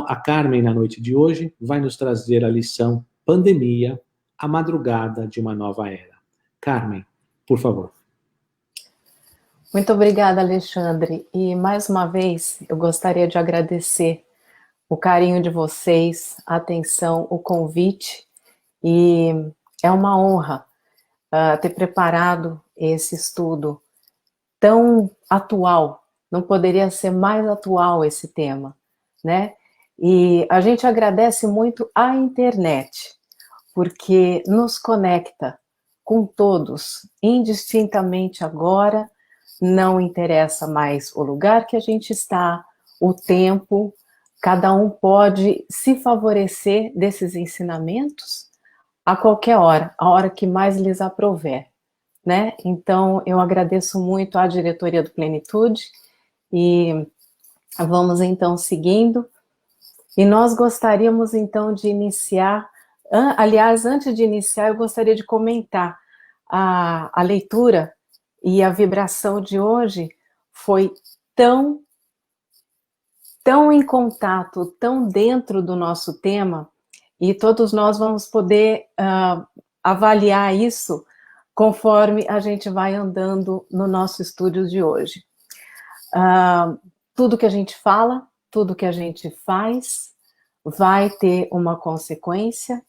Então, a Carmen, na noite de hoje, vai nos trazer a lição Pandemia, a madrugada de uma nova era. Carmen, por favor. Muito obrigada, Alexandre. E, mais uma vez, eu gostaria de agradecer o carinho de vocês, a atenção, o convite. E é uma honra ter preparado esse estudo tão atual. Não poderia ser mais atual esse tema, né? E a gente agradece muito a internet, porque nos conecta com todos, indistintamente agora, não interessa mais o lugar que a gente está, o tempo, cada um pode se favorecer desses ensinamentos a qualquer hora, a hora que mais lhes aprouver, né? Então, eu agradeço muito à diretoria do Plenitude e vamos então seguindo. E nós gostaríamos então de iniciar, aliás, antes de iniciar, eu gostaria de comentar a leitura e a vibração de hoje foi tão em contato, tão dentro do nosso tema, e todos nós vamos poder avaliar isso conforme a gente vai andando no nosso estudo de hoje. Tudo que a gente fala, tudo que a gente faz, vai ter uma consequência,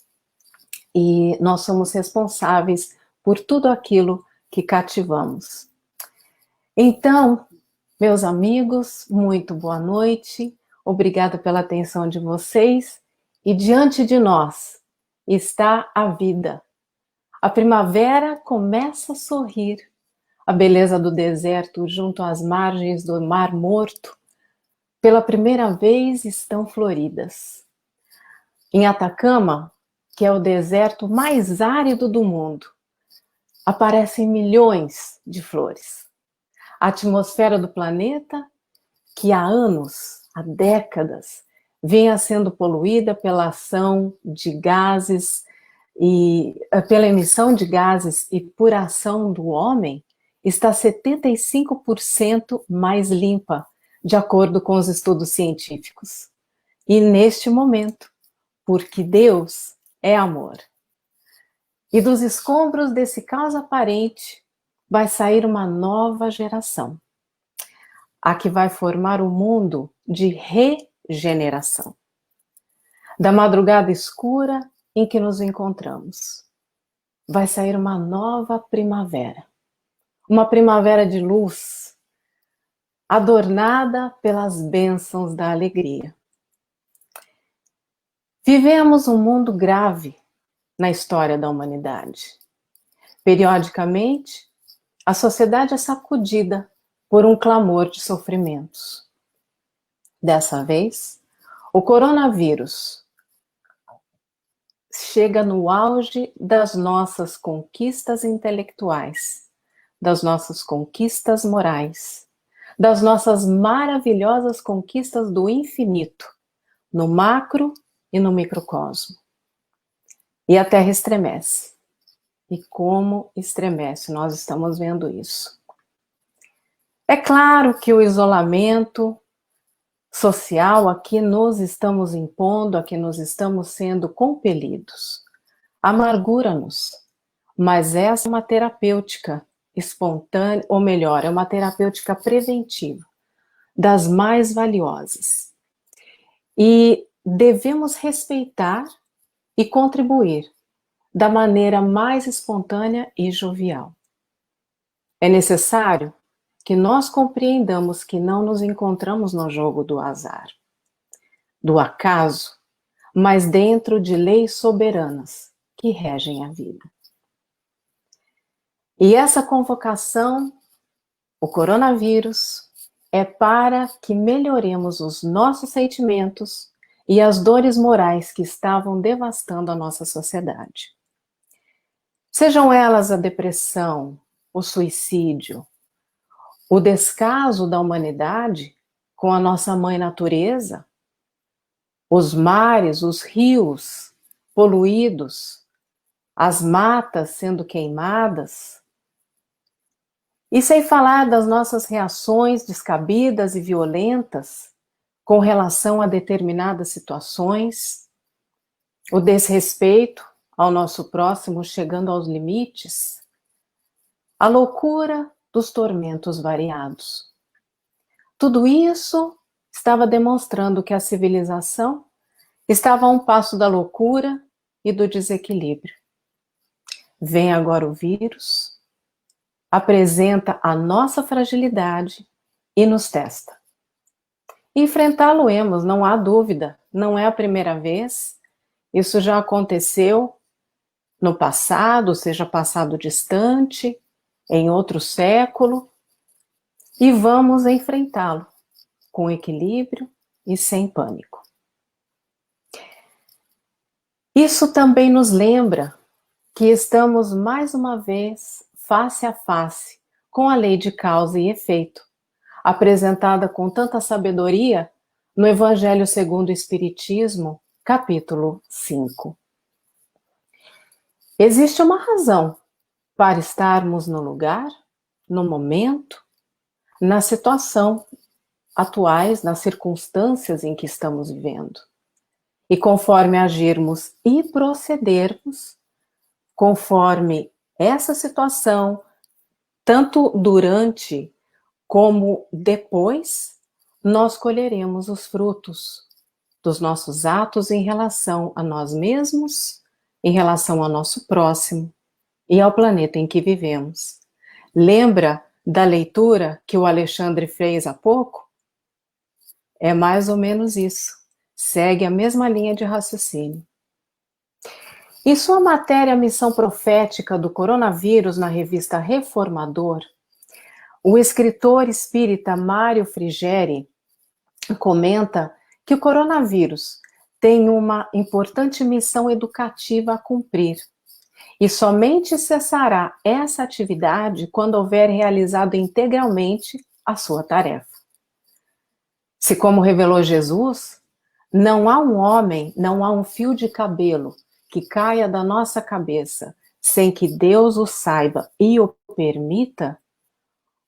e nós somos responsáveis por tudo aquilo que cativamos. Então, meus amigos, muito boa noite, obrigada pela atenção de vocês, e diante de nós está a vida. A primavera começa a sorrir, a beleza do deserto junto às margens do Mar Morto, pela primeira vez estão floridas. Em Atacama, que é o deserto mais árido do mundo, aparecem milhões de flores. A atmosfera do planeta, que há anos, há décadas, vinha sendo poluída pela ação de gases e pela emissão de gases e por ação do homem, está 75% mais limpa, de acordo com os estudos científicos. E neste momento, porque Deus é amor. E dos escombros desse caos aparente, vai sair uma nova geração, a que vai formar um mundo de regeneração. Da madrugada escura em que nos encontramos, vai sair uma nova primavera. Uma primavera de luz, adornada pelas bênçãos da alegria. Vivemos um mundo grave na história da humanidade. Periodicamente, a sociedade é sacudida por um clamor de sofrimentos. Dessa vez, o coronavírus chega no auge das nossas conquistas intelectuais, das nossas conquistas morais, das nossas maravilhosas conquistas do infinito, no macro e no microcosmo. E a Terra estremece. E como estremece, nós estamos vendo isso. É claro que o isolamento social a que nos estamos impondo, a que nos estamos sendo compelidos, amargura-nos, mas essa é uma terapêutica espontânea, ou melhor, é uma terapêutica preventiva, das mais valiosas. E devemos respeitar e contribuir da maneira mais espontânea e jovial. É necessário que nós compreendamos que não nos encontramos no jogo do azar, do acaso, mas dentro de leis soberanas que regem a vida. E essa convocação, o coronavírus, é para que melhoremos os nossos sentimentos e as dores morais que estavam devastando a nossa sociedade. Sejam elas a depressão, o suicídio, o descaso da humanidade com a nossa mãe natureza, os mares, os rios poluídos, as matas sendo queimadas, e sem falar das nossas reações descabidas e violentas com relação a determinadas situações, o desrespeito ao nosso próximo chegando aos limites, a loucura dos tormentos variados. Tudo isso estava demonstrando que a civilização estava a um passo da loucura e do desequilíbrio. Vem agora o vírus, apresenta a nossa fragilidade e nos testa. Enfrentá-lo-emos, não há dúvida, não é a primeira vez, isso já aconteceu no passado, seja passado distante, em outro século, e vamos enfrentá-lo com equilíbrio e sem pânico. Isso também nos lembra que estamos mais uma vez face a face com a lei de causa e efeito, apresentada com tanta sabedoria no Evangelho segundo o Espiritismo, capítulo 5. Existe uma razão para estarmos no lugar, no momento, na situação atuais, nas circunstâncias em que estamos vivendo. E conforme agirmos e procedermos, conforme essa situação, tanto durante como depois, nós colheremos os frutos dos nossos atos em relação a nós mesmos, em relação ao nosso próximo e ao planeta em que vivemos. Lembra da leitura que o Alexandre fez há pouco? É mais ou menos isso. Segue a mesma linha de raciocínio. Em sua matéria Missão Profética do Coronavírus na revista Reformador, o escritor espírita Mário Frigeri comenta que o coronavírus tem uma importante missão educativa a cumprir e somente cessará essa atividade quando houver realizado integralmente a sua tarefa. Se, como revelou Jesus, não há um homem, não há um fio de cabelo que caia da nossa cabeça sem que Deus o saiba e o permita,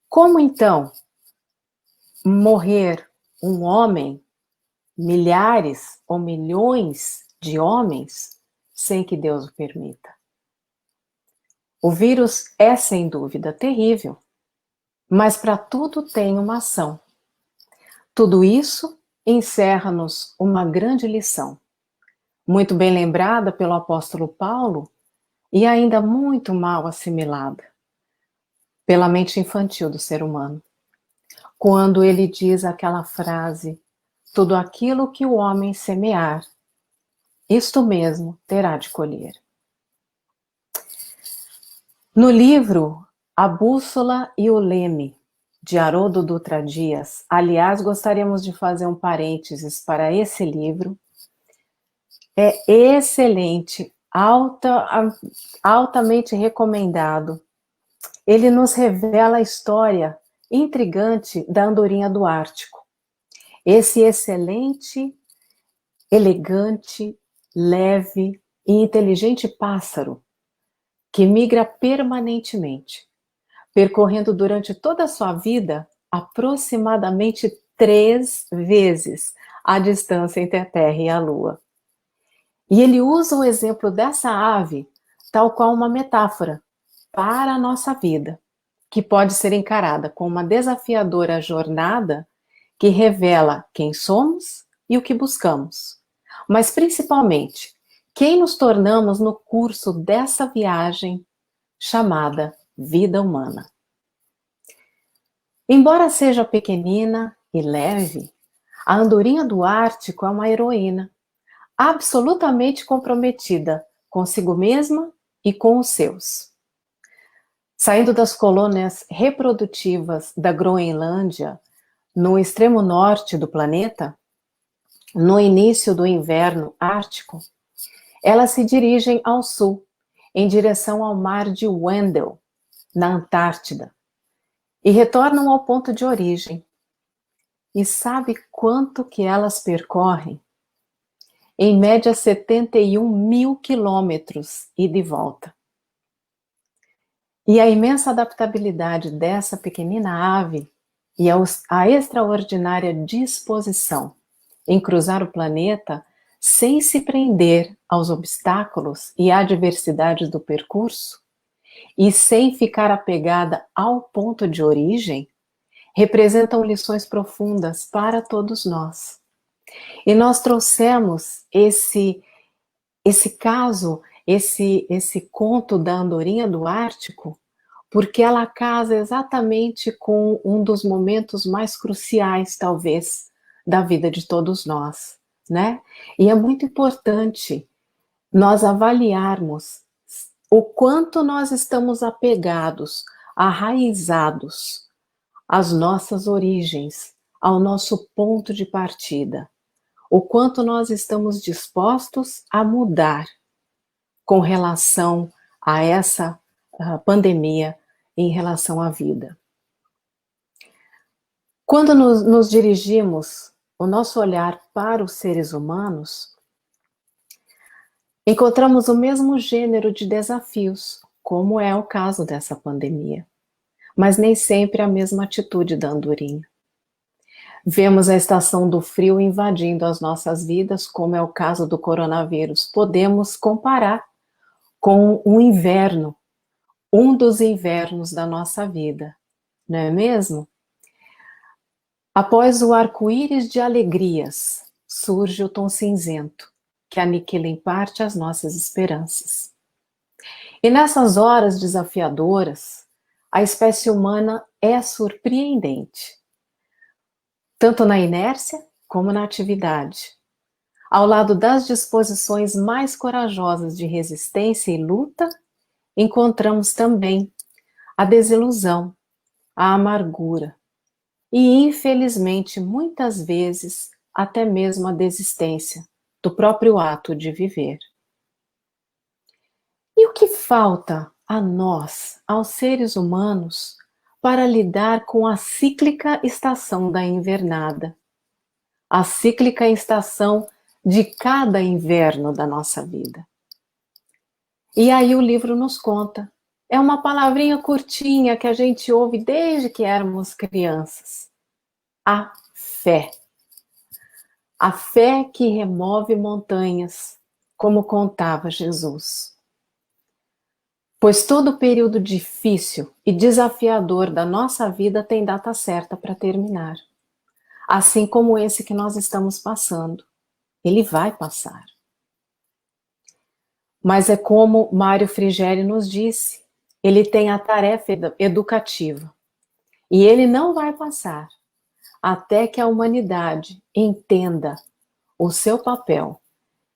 como então morrer um homem, milhares ou milhões de homens, sem que Deus o permita? O vírus é, sem dúvida, terrível, mas para tudo tem uma ação. Tudo isso encerra-nos uma grande lição, muito bem lembrada pelo apóstolo Paulo e ainda muito mal assimilada pela mente infantil do ser humano, quando ele diz aquela frase: tudo aquilo que o homem semear, isto mesmo terá de colher. No livro A Bússola e o Leme, de Haroldo Dutra Dias, aliás, gostaríamos de fazer um parênteses para esse livro, é excelente, altamente recomendado. Ele nos revela a história intrigante da andorinha do Ártico. Esse excelente, elegante, leve e inteligente pássaro que migra permanentemente, percorrendo durante toda a sua vida aproximadamente 3 vezes a distância entre a Terra e a Lua. E ele usa o exemplo dessa ave tal qual uma metáfora para a nossa vida, que pode ser encarada como uma desafiadora jornada que revela quem somos e o que buscamos, mas principalmente quem nos tornamos no curso dessa viagem chamada vida humana. Embora seja pequenina e leve, a andorinha do Ártico é uma heroína, absolutamente comprometida consigo mesma e com os seus. Saindo das colônias reprodutivas da Groenlândia, no extremo norte do planeta, no início do inverno ártico, elas se dirigem ao sul, em direção ao mar de Wendel, na Antártida, e retornam ao ponto de origem. E sabe quanto que elas percorrem? Em média 71.000 quilômetros ida e volta. E a imensa adaptabilidade dessa pequenina ave e a extraordinária disposição em cruzar o planeta sem se prender aos obstáculos e adversidades do percurso e sem ficar apegada ao ponto de origem, representam lições profundas para todos nós. E nós trouxemos esse caso, esse conto da andorinha do Ártico, porque ela casa exatamente com um dos momentos mais cruciais, talvez, da vida de todos nós, né? E é muito importante nós avaliarmos o quanto nós estamos apegados, arraizados às nossas origens, ao nosso ponto de partida. O quanto nós estamos dispostos a mudar com relação a essa pandemia, em relação à vida. Quando nos dirigimos o nosso olhar para os seres humanos, encontramos o mesmo gênero de desafios, como é o caso dessa pandemia, mas nem sempre a mesma atitude da andorinha. Vemos a estação do frio invadindo as nossas vidas, como é o caso do coronavírus. Podemos comparar com o inverno, um dos invernos da nossa vida, não é mesmo? Após o arco-íris de alegrias, surge o tom cinzento, que aniquila em parte as nossas esperanças. E nessas horas desafiadoras, a espécie humana é surpreendente, tanto na inércia como na atividade. Ao lado das disposições mais corajosas de resistência e luta, encontramos também a desilusão, a amargura e, infelizmente, muitas vezes, até mesmo a desistência do próprio ato de viver. E o que falta a nós, aos seres humanos, para lidar com a cíclica estação da invernada, a cíclica estação de cada inverno da nossa vida? E aí o livro nos conta. É uma palavrinha curtinha que a gente ouve desde que éramos crianças. A fé. A fé que remove montanhas, como contava Jesus. Pois todo período difícil e desafiador da nossa vida tem data certa para terminar. Assim como esse que nós estamos passando. Ele vai passar. Mas é como Mário Frigeri nos disse, ele tem a tarefa educativa. E ele não vai passar até que a humanidade entenda o seu papel,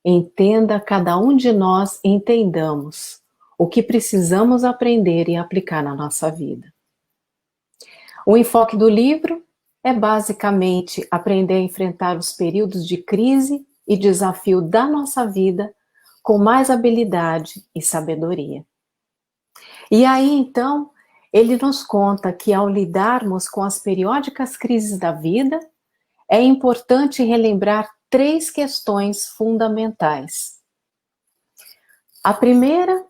entenda, cada um de nós entendamos o que precisamos aprender e aplicar na nossa vida. O enfoque do livro é basicamente aprender a enfrentar os períodos de crise e desafio da nossa vida com mais habilidade e sabedoria. E aí, então, ele nos conta que ao lidarmos com as periódicas crises da vida, é importante relembrar 3 questões fundamentais. A primeira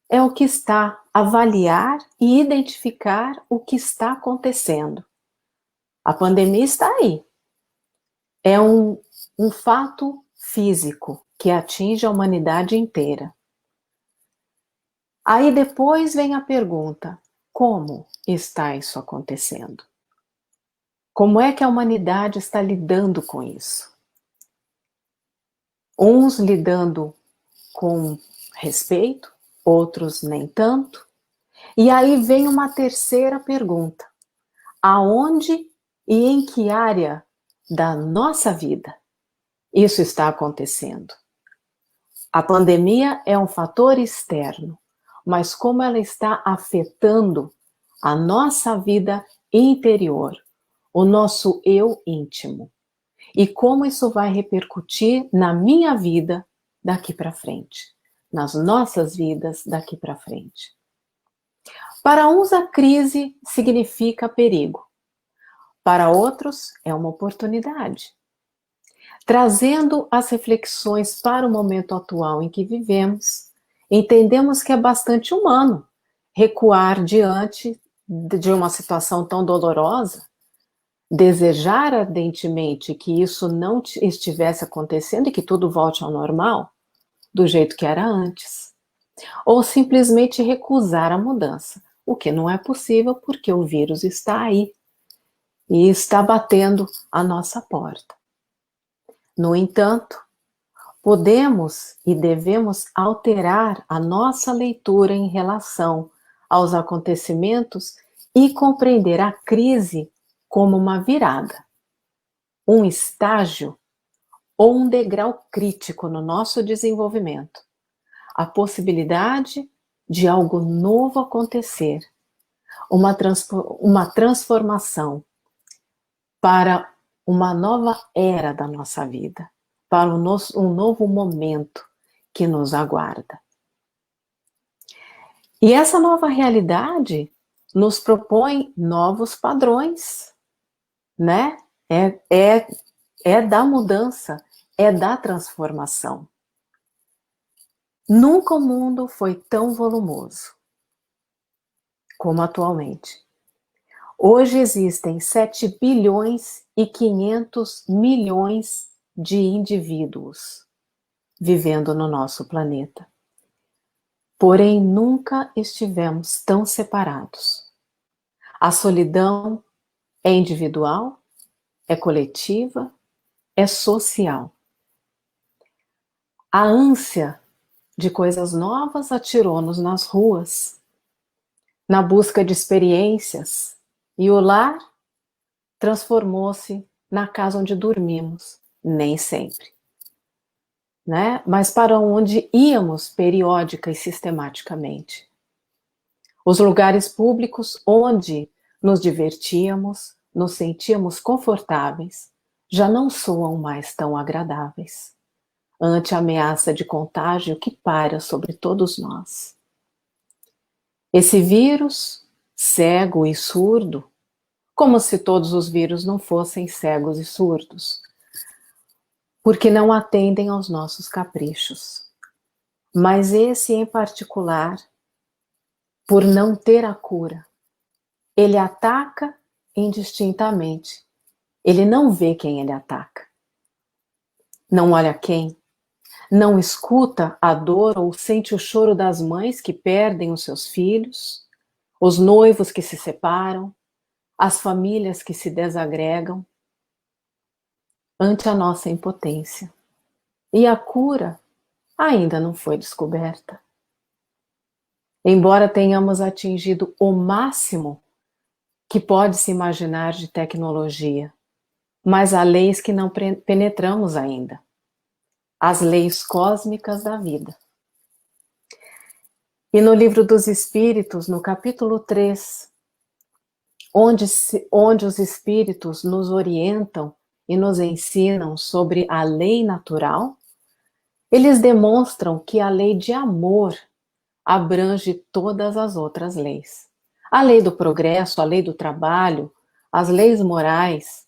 é o que está, avaliar e identificar o que está acontecendo. A pandemia está aí. É um fato físico que atinge a humanidade inteira. Aí depois vem a pergunta: como está isso acontecendo? Como é que a humanidade está lidando com isso? Uns lidando com respeito, outros nem tanto. E aí vem uma terceira pergunta: aonde e em que área da nossa vida isso está acontecendo? A pandemia é um fator externo, mas como ela está afetando a nossa vida interior, o nosso eu íntimo, e como isso vai repercutir na minha vida daqui para frente, nas nossas vidas daqui para frente. Para uns, a crise significa perigo. Para outros, é uma oportunidade. Trazendo as reflexões para o momento atual em que vivemos, entendemos que é bastante humano recuar diante de uma situação tão dolorosa, desejar ardentemente que isso não estivesse acontecendo e que tudo volte ao normal, do jeito que era antes. Ou simplesmente recusar a mudança, o que não é possível porque o vírus está aí e está batendo a nossa porta. No entanto, podemos e devemos alterar a nossa leitura em relação aos acontecimentos e compreender a crise como uma virada, um estágio ou um degrau crítico no nosso desenvolvimento, a possibilidade de algo novo acontecer, uma transformação para uma nova era da nossa vida, para um novo momento que nos aguarda. E essa nova realidade nos propõe novos padrões, né? É da mudança, é da transformação. Nunca o mundo foi tão volumoso como atualmente. Hoje existem 7 bilhões e 500 milhões de indivíduos vivendo no nosso planeta. Porém, nunca estivemos tão separados. A solidão é individual, é coletiva, é social. A ânsia de coisas novas atirou-nos nas ruas, na busca de experiências, e o lar transformou-se na casa onde dormimos, nem sempre, né? Mas para onde íamos periódica e sistematicamente. Os lugares públicos onde nos divertíamos, nos sentíamos confortáveis, já não soam mais tão agradáveis, ante a ameaça de contágio que paira sobre todos nós. Esse vírus, cego e surdo, como se todos os vírus não fossem cegos e surdos, porque não atendem aos nossos caprichos. Mas esse em particular, por não ter a cura, ele ataca indistintamente. Ele não vê quem ele ataca. Não olha quem. Não escuta a dor ou sente o choro das mães que perdem os seus filhos, os noivos que se separam, as famílias que se desagregam, ante a nossa impotência. E a cura ainda não foi descoberta. Embora tenhamos atingido o máximo que pode se imaginar de tecnologia, mas há leis que não penetramos ainda. As leis cósmicas da vida. E no Livro dos Espíritos, no capítulo 3, onde os Espíritos nos orientam e nos ensinam sobre a lei natural, eles demonstram que a lei de amor abrange todas as outras leis. A lei do progresso, a lei do trabalho, as leis morais,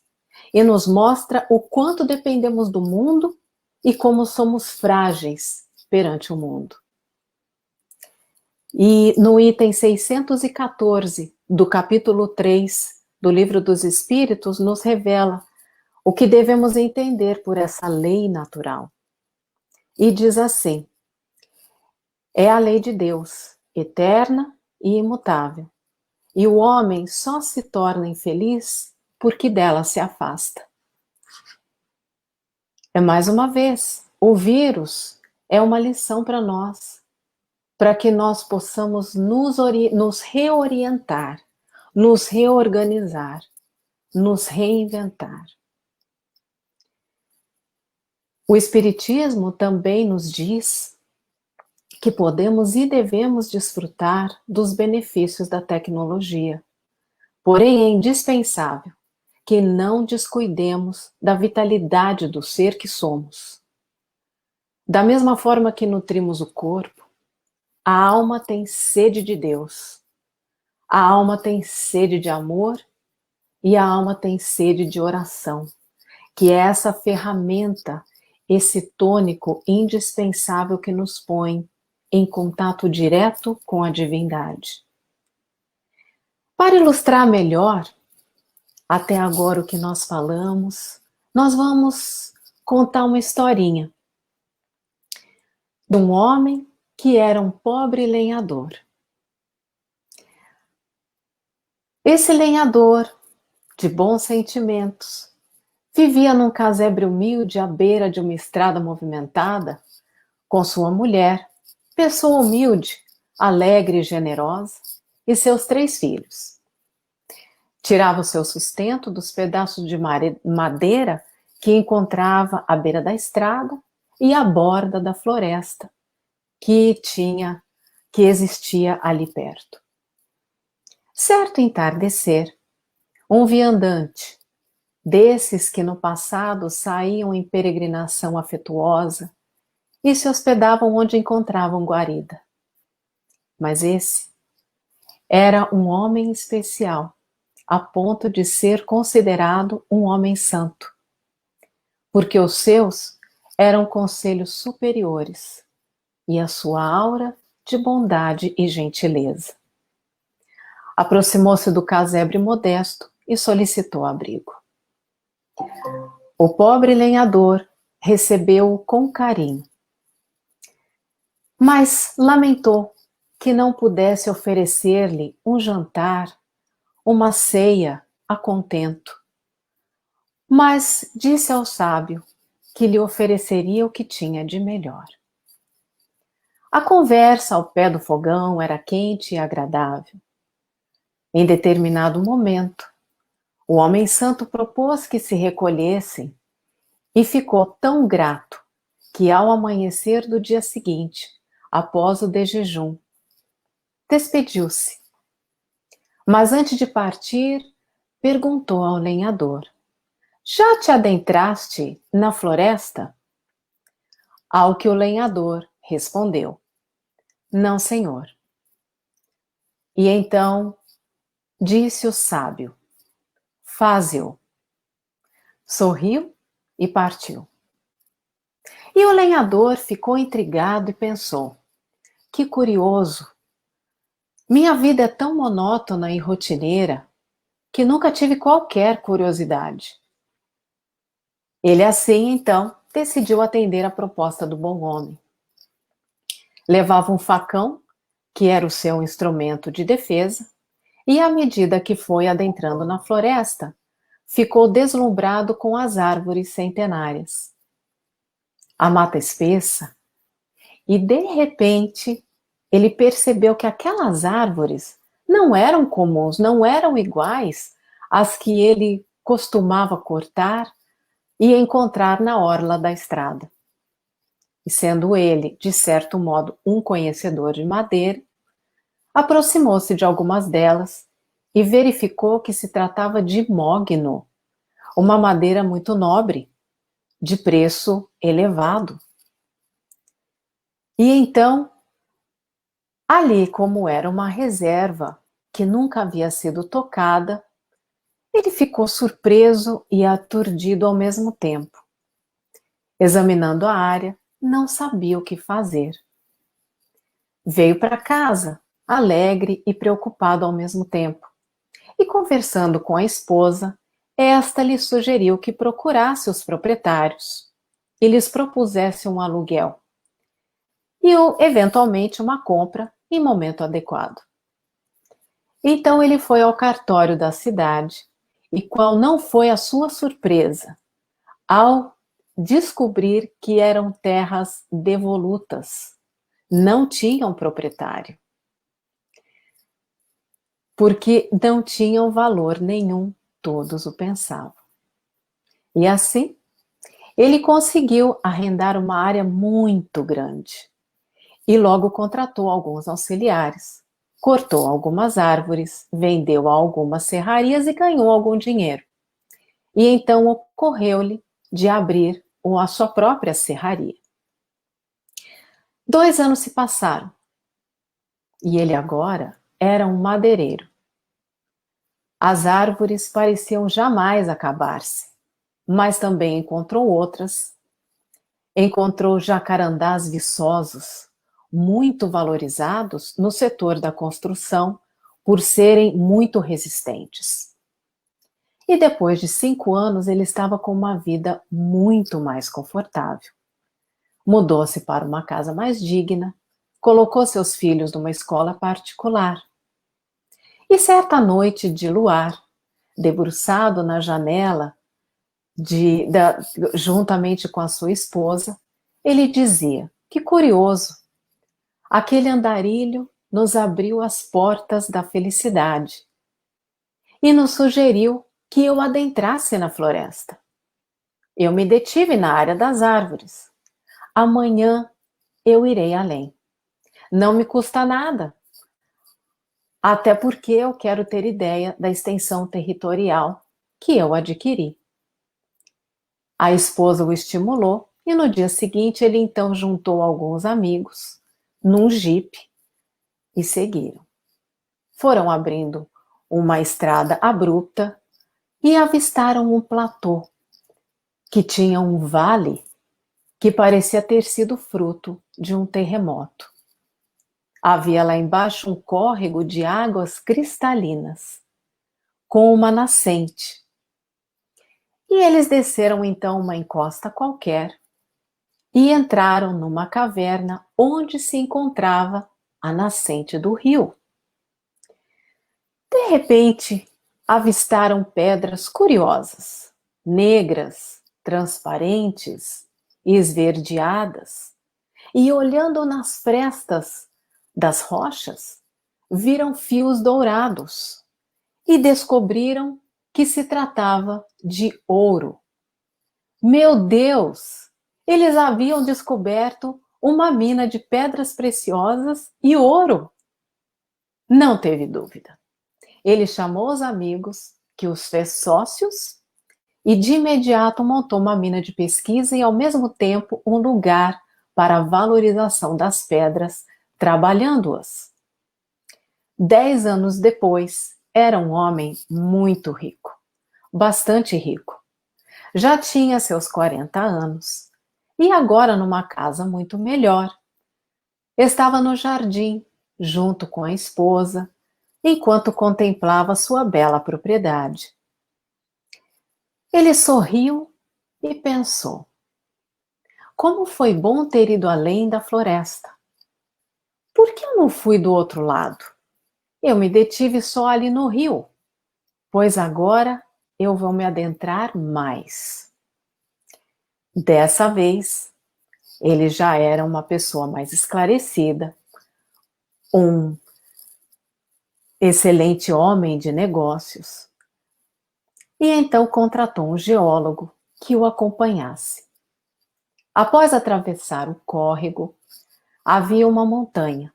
e nos mostra o quanto dependemos do mundo e como somos frágeis perante o mundo. E no item 614 do capítulo 3 do Livro dos Espíritos nos revela o que devemos entender por essa lei natural. E diz assim: é a lei de Deus, eterna e imutável, e o homem só se torna infeliz porque dela se afasta. É mais uma vez, o vírus é uma lição para nós, para que nós possamos nos reorientar, nos reorganizar, nos reinventar. O Espiritismo também nos diz que podemos e devemos desfrutar dos benefícios da tecnologia. Porém, é indispensável que não descuidemos da vitalidade do ser que somos. Da mesma forma que nutrimos o corpo, a alma tem sede de Deus, a alma tem sede de amor e a alma tem sede de oração, que é essa ferramenta, esse tônico indispensável que nos põe em contato direto com a divindade. Para ilustrar melhor até agora o que nós falamos, nós vamos contar uma historinha de um homem que era um pobre lenhador. Esse lenhador, de bons sentimentos, vivia num casebre humilde à beira de uma estrada movimentada, com sua mulher, pessoa humilde, alegre e generosa, e seus 3 filhos. Tirava o seu sustento dos pedaços de madeira que encontrava à beira da estrada e à borda da floresta que existia ali perto. Certo entardecer, um viandante, desses que no passado saíam em peregrinação afetuosa e se hospedavam onde encontravam guarida. Mas esse era um homem especial, a ponto de ser considerado um homem santo, porque os seus eram conselhos superiores e a sua aura de bondade e gentileza. Aproximou-se do casebre modesto e solicitou abrigo. O pobre lenhador recebeu-o com carinho, mas lamentou que não pudesse oferecer-lhe um jantar, uma ceia a contento. Mas disse ao sábio que lhe ofereceria o que tinha de melhor. A conversa ao pé do fogão era quente e agradável. Em determinado momento, o homem santo propôs que se recolhessem e ficou tão grato que, ao amanhecer do dia seguinte, após o desjejum, despediu-se. Mas antes de partir, perguntou ao lenhador: já te adentraste na floresta? Ao que o lenhador respondeu: não, senhor. E então disse o sábio: faze-o. Sorriu e partiu. E o lenhador ficou intrigado e pensou: que curioso! Minha vida é tão monótona e rotineira que nunca tive qualquer curiosidade. Ele assim, então, decidiu atender a proposta do bom homem. Levava um facão, que era o seu instrumento de defesa, e à medida que foi adentrando na floresta, ficou deslumbrado com as árvores centenárias, a mata espessa, e de repente ele percebeu que aquelas árvores não eram comuns, não eram iguais às que ele costumava cortar e encontrar na orla da estrada. E sendo ele, de certo modo, um conhecedor de madeira, aproximou-se de algumas delas e verificou que se tratava de mogno, uma madeira muito nobre, de preço elevado. E então, ali, como era uma reserva que nunca havia sido tocada, ele ficou surpreso e aturdido ao mesmo tempo. Examinando a área, não sabia o que fazer. Veio para casa, alegre e preocupado ao mesmo tempo, e conversando com a esposa, esta lhe sugeriu que procurasse os proprietários e lhes propusesse um aluguel e, eventualmente, uma compra em momento adequado. Então ele foi ao cartório da cidade e qual não foi a sua surpresa ao descobrir que eram terras devolutas, não tinham proprietário, porque não tinham valor nenhum, todos o pensavam. E assim, ele conseguiu arrendar uma área muito grande e logo contratou alguns auxiliares, cortou algumas árvores, vendeu a algumas serrarias e ganhou algum dinheiro. E então ocorreu-lhe de abrir a sua própria serraria. 2 anos se passaram e ele agora era um madeireiro. As árvores pareciam jamais acabar-se, mas também encontrou outras. Encontrou jacarandás viçosos, muito valorizados no setor da construção por serem muito resistentes. E depois de 5 anos, ele estava com uma vida muito mais confortável. Mudou-se para uma casa mais digna, colocou seus filhos numa escola particular. E certa noite de luar, debruçado na janela, juntamente com a sua esposa, ele dizia: que curioso, aquele andarilho nos abriu as portas da felicidade e nos sugeriu que eu adentrasse na floresta. Eu me detive na área das árvores. Amanhã eu irei além. Não me custa nada, até porque eu quero ter ideia da extensão territorial que eu adquiri. A esposa o estimulou e no dia seguinte ele então juntou alguns amigos num jipe e seguiram. Foram abrindo uma estrada abrupta e avistaram um platô que tinha um vale que parecia ter sido fruto de um terremoto. Havia lá embaixo um córrego de águas cristalinas, com uma nascente. E eles desceram então uma encosta qualquer e entraram numa caverna onde se encontrava a nascente do rio. De repente, avistaram pedras curiosas, negras, transparentes, esverdeadas, e olhando nas frestas das rochas, viram fios dourados e descobriram que se tratava de ouro. Meu Deus! Eles haviam descoberto uma mina de pedras preciosas e ouro. Não teve dúvida. Ele chamou os amigos, que os fez sócios, e de imediato montou uma mina de pesquisa e, ao mesmo tempo, um lugar para a valorização das pedras, trabalhando-as. 10 anos depois, era um homem muito rico, bastante rico. Já tinha seus 40 anos e agora numa casa muito melhor. Estava no jardim, junto com a esposa, enquanto contemplava sua bela propriedade. Ele sorriu e pensou: como foi bom ter ido além da floresta. Por que eu não fui do outro lado? Eu me detive só ali no rio, pois agora eu vou me adentrar mais. Dessa vez, ele já era uma pessoa mais esclarecida, um excelente homem de negócios, e então contratou um geólogo que o acompanhasse. Após atravessar o córrego, havia uma montanha,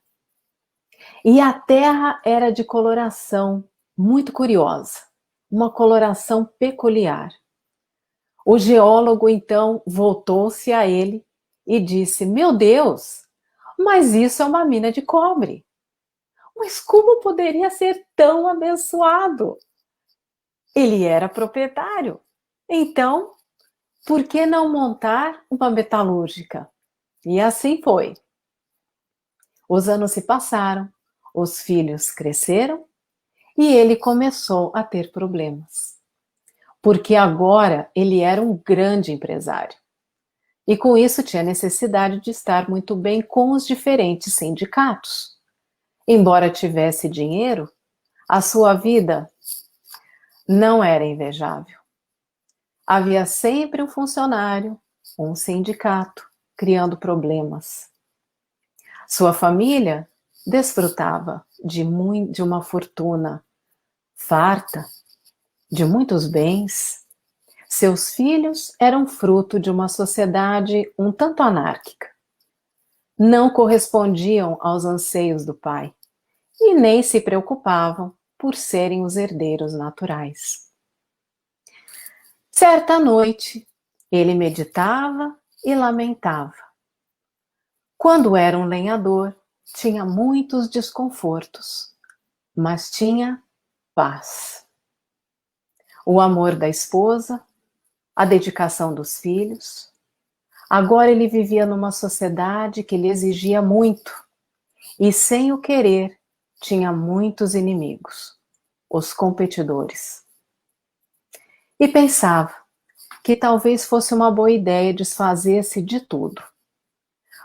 e a terra era de coloração muito curiosa, uma coloração peculiar. O geólogo então voltou-se a ele e disse: meu Deus, mas isso é uma mina de cobre. Mas como poderia ser tão abençoado? Ele era proprietário. Então, por que não montar uma metalúrgica? E assim foi. Os anos se passaram, os filhos cresceram e ele começou a ter problemas. Porque agora ele era um grande empresário. E com isso tinha necessidade de estar muito bem com os diferentes sindicatos. Embora tivesse dinheiro, a sua vida não era invejável. Havia sempre um funcionário, um sindicato, criando problemas. Sua família desfrutava de uma fortuna farta, de muitos bens. Seus filhos eram fruto de uma sociedade um tanto anárquica. Não correspondiam aos anseios do pai e nem se preocupavam por serem os herdeiros naturais. Certa noite, ele meditava e lamentava. Quando era um lenhador, tinha muitos desconfortos, mas tinha paz. O amor da esposa, a dedicação dos filhos. Agora ele vivia numa sociedade que lhe exigia muito e, sem o querer, tinha muitos inimigos, os competidores. E pensava que talvez fosse uma boa ideia desfazer-se de tudo.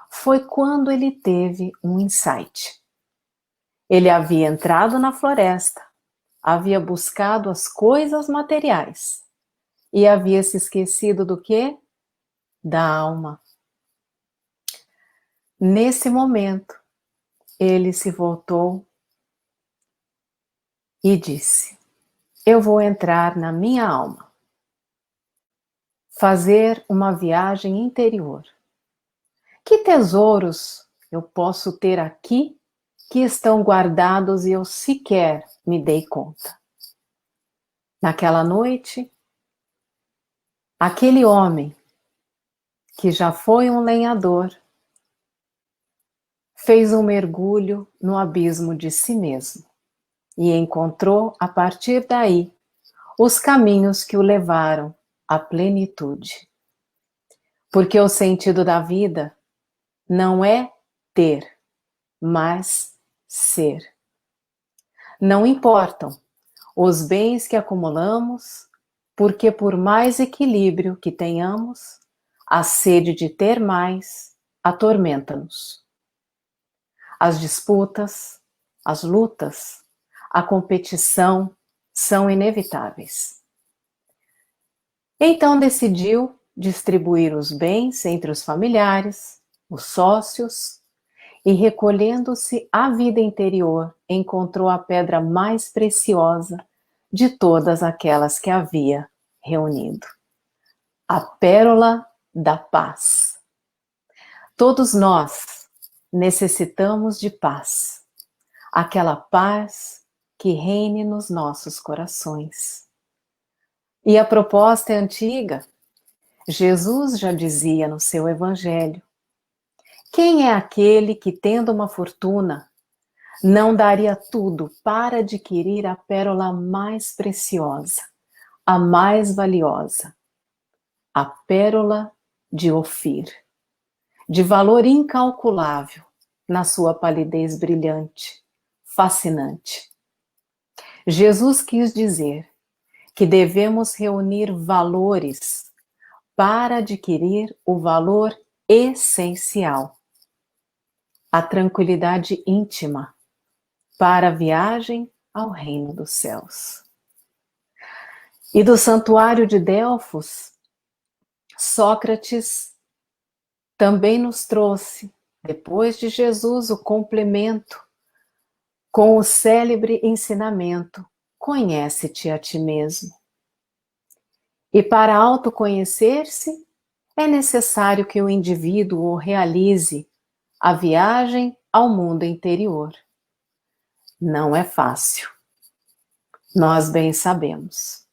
Foi quando ele teve um insight. Ele havia entrado na floresta, havia buscado as coisas materiais e havia se esquecido do quê? Da alma. Nesse momento, ele se voltou e disse: eu vou entrar na minha alma, fazer uma viagem interior. Que tesouros eu posso ter aqui que estão guardados e eu sequer me dei conta? Naquela noite, aquele homem, que já foi um lenhador, fez um mergulho no abismo de si mesmo e encontrou, a partir daí, os caminhos que o levaram à plenitude. Porque o sentido da vida não é ter, mas ser. Não importam os bens que acumulamos, porque por mais equilíbrio que tenhamos, a sede de ter mais atormenta-nos. As disputas, as lutas, a competição são inevitáveis. Então decidiu distribuir os bens entre os familiares, os sócios, e recolhendo-se à vida interior, encontrou a pedra mais preciosa de todas aquelas que havia reunido. A pérola da paz. Todos nós necessitamos de paz, aquela paz que reine nos nossos corações. E a proposta é antiga. Jesus já dizia no seu evangelho: quem é aquele que, tendo uma fortuna, não daria tudo para adquirir a pérola mais preciosa, a mais valiosa, a pérola de Ofir, de valor incalculável na sua palidez brilhante, fascinante? Jesus quis dizer que devemos reunir valores para adquirir o valor essencial, a tranquilidade íntima, para a viagem ao reino dos céus. E do santuário de Delfos, Sócrates também nos trouxe, depois de Jesus, o complemento com o célebre ensinamento: conhece-te a ti mesmo. E para autoconhecer-se, é necessário que o indivíduo realize a viagem ao mundo interior. Não é fácil, nós bem sabemos.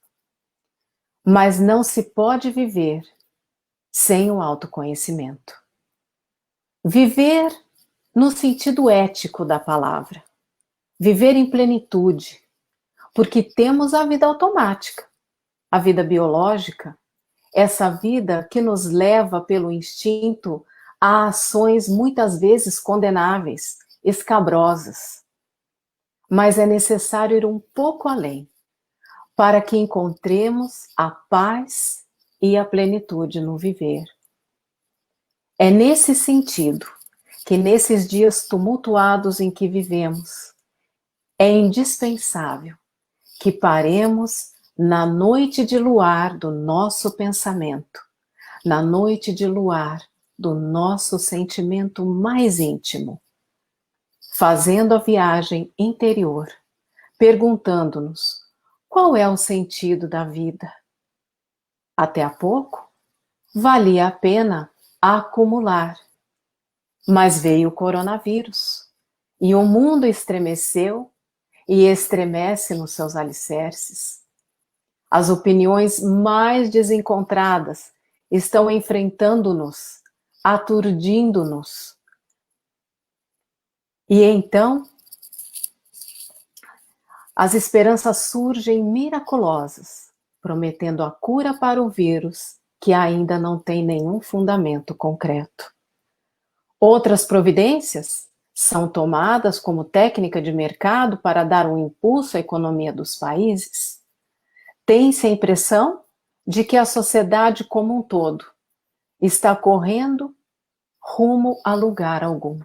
Mas não se pode viver sem o autoconhecimento. Viver no sentido ético da palavra. Viver em plenitude, porque temos a vida automática, a vida biológica, essa vida que nos leva pelo instinto a ações muitas vezes condenáveis, escabrosas. Mas é necessário ir um pouco além, para que encontremos a paz e a plenitude no viver. É nesse sentido que, nesses dias tumultuados em que vivemos, é indispensável que paremos na noite de luar do nosso pensamento, na noite de luar do nosso sentimento mais íntimo, fazendo a viagem interior, perguntando-nos: qual é o sentido da vida? Até há pouco, valia a pena acumular, mas veio o coronavírus e o mundo estremeceu e estremece nos seus alicerces. As opiniões mais desencontradas estão enfrentando-nos, aturdindo-nos. E então, as esperanças surgem miraculosas, prometendo a cura para o vírus, que ainda não tem nenhum fundamento concreto. Outras providências são tomadas como técnica de mercado para dar um impulso à economia dos países. Tem-se a impressão de que a sociedade como um todo está correndo rumo a lugar algum.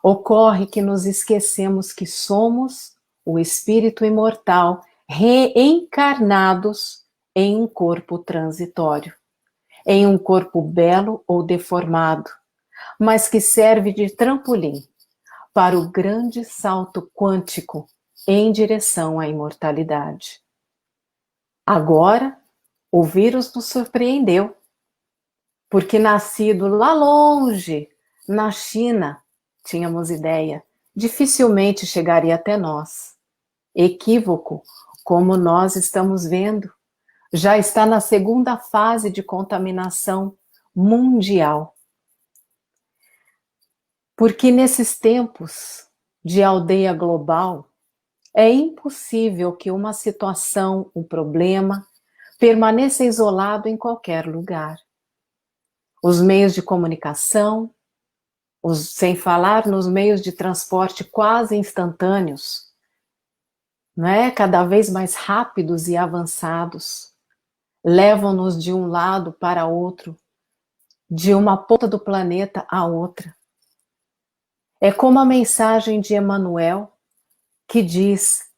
Ocorre que nos esquecemos que somos o espírito imortal reencarnados em um corpo transitório, em um corpo belo ou deformado, mas que serve de trampolim para o grande salto quântico em direção à imortalidade. Agora, o vírus nos surpreendeu, porque nascido lá longe, na China, tínhamos ideia, dificilmente chegaria até nós. Equívoco, como nós estamos vendo, já está na segunda fase de contaminação mundial. Porque nesses tempos de aldeia global, é impossível que uma situação, um problema, permaneça isolado em qualquer lugar. Os meios de comunicação, sem falar nos meios de transporte quase instantâneos, né? Cada vez mais rápidos e avançados, levam-nos de um lado para outro, de uma ponta do planeta a outra. É como a mensagem de Emmanuel, que diz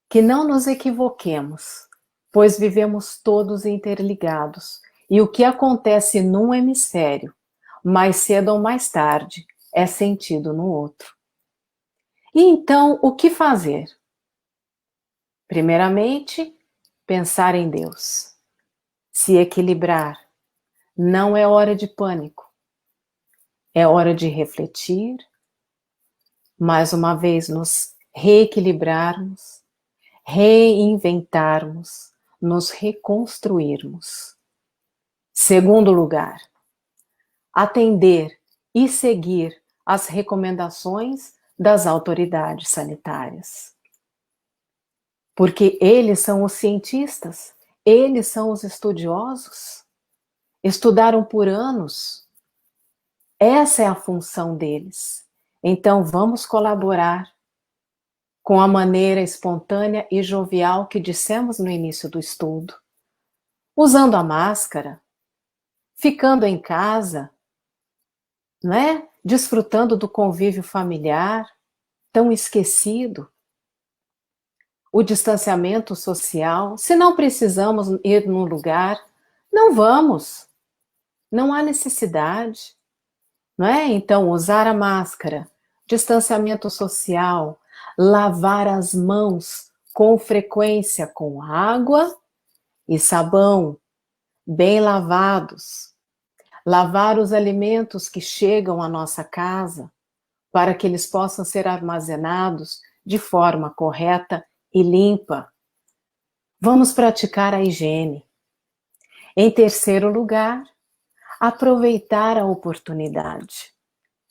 que não nos equivoquemos, pois vivemos todos interligados, e o que acontece num hemisfério, mais cedo ou mais tarde, é sentido no outro. E então, o que fazer? Primeiramente, pensar em Deus, se equilibrar. Não é hora de pânico, é hora de refletir, mais uma vez nos reequilibrarmos, reinventarmos, nos reconstruirmos. Segundo lugar, atender e seguir as recomendações das autoridades sanitárias. Porque eles são os cientistas, eles são os estudiosos, estudaram por anos. Essa é a função deles. Então vamos colaborar com a maneira espontânea e jovial que dissemos no início do estudo, usando a máscara, ficando em casa, né? Desfrutando do convívio familiar, tão esquecido, o distanciamento social. Se não precisamos ir num lugar, não vamos, não há necessidade, não é? Então, usar a máscara, distanciamento social, lavar as mãos com frequência com água e sabão, bem lavados, lavar os alimentos que chegam à nossa casa para que eles possam ser armazenados de forma correta e limpa. Vamos praticar a higiene. Em terceiro lugar, aproveitar a oportunidade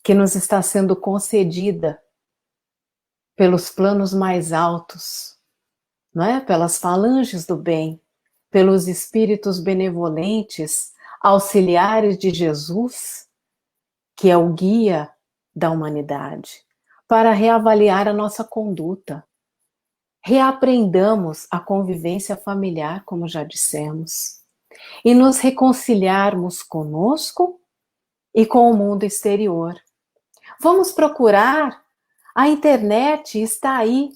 que nos está sendo concedida pelos planos mais altos, não é? Pelas falanges do bem, pelos espíritos benevolentes, auxiliares de Jesus, que é o guia da humanidade, para reavaliar a nossa conduta. Reaprendamos a convivência familiar, como já dissemos, e nos reconciliarmos conosco e com o mundo exterior. Vamos procurar, a internet está aí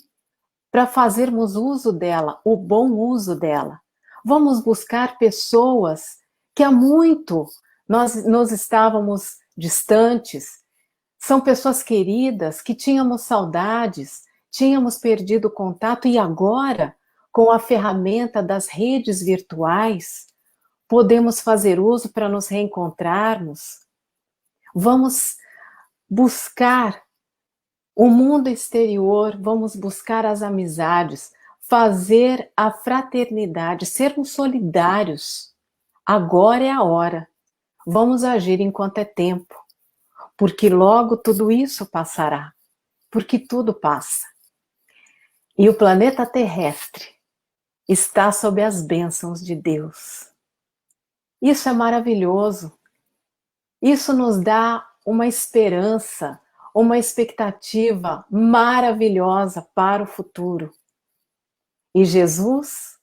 para fazermos uso dela, o bom uso dela. Vamos buscar pessoas que há muito nós estávamos distantes, são pessoas queridas que tínhamos saudades, tínhamos perdido o contato e agora, com a ferramenta das redes virtuais, podemos fazer uso para nos reencontrarmos. Vamos buscar o mundo exterior, vamos buscar as amizades, fazer a fraternidade, sermos solidários. Agora é a hora. Vamos agir enquanto é tempo, porque logo tudo isso passará, porque tudo passa. E o planeta terrestre está sob as bênçãos de Deus. Isso é maravilhoso. Isso nos dá uma esperança, uma expectativa maravilhosa para o futuro. E Jesus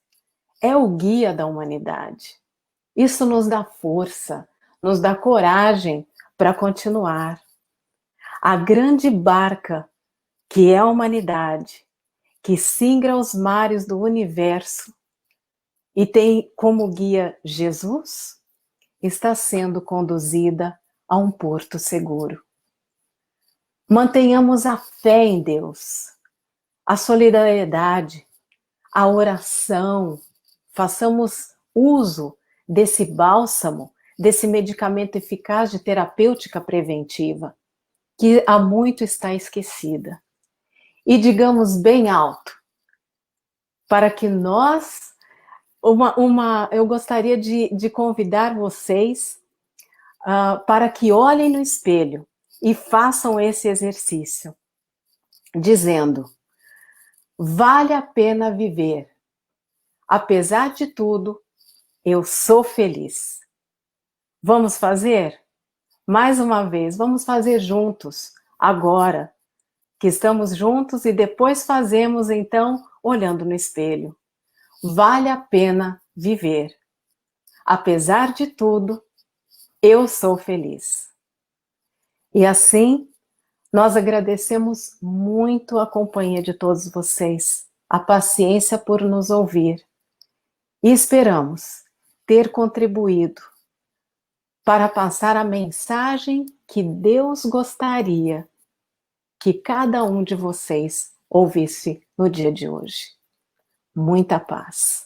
é o guia da humanidade. Isso nos dá força, nos dá coragem para continuar. A grande barca que é a humanidade, que singra os mares do universo e tem como guia Jesus, está sendo conduzida a um porto seguro. Mantenhamos a fé em Deus, a solidariedade, a oração, façamos uso desse bálsamo, desse medicamento eficaz de terapêutica preventiva, que há muito está esquecida. E digamos bem alto, para que nós, eu gostaria de convidar vocês para que olhem no espelho e façam esse exercício, dizendo: vale a pena viver. Apesar de tudo, eu sou feliz. Vamos fazer? Mais uma vez, vamos fazer juntos, agora que estamos juntos, e depois fazemos então olhando no espelho. Vale a pena viver. Apesar de tudo, eu sou feliz. E assim, nós agradecemos muito a companhia de todos vocês, a paciência por nos ouvir. E esperamos ter contribuído para passar a mensagem que Deus gostaria que cada um de vocês ouvisse no dia de hoje. Muita paz.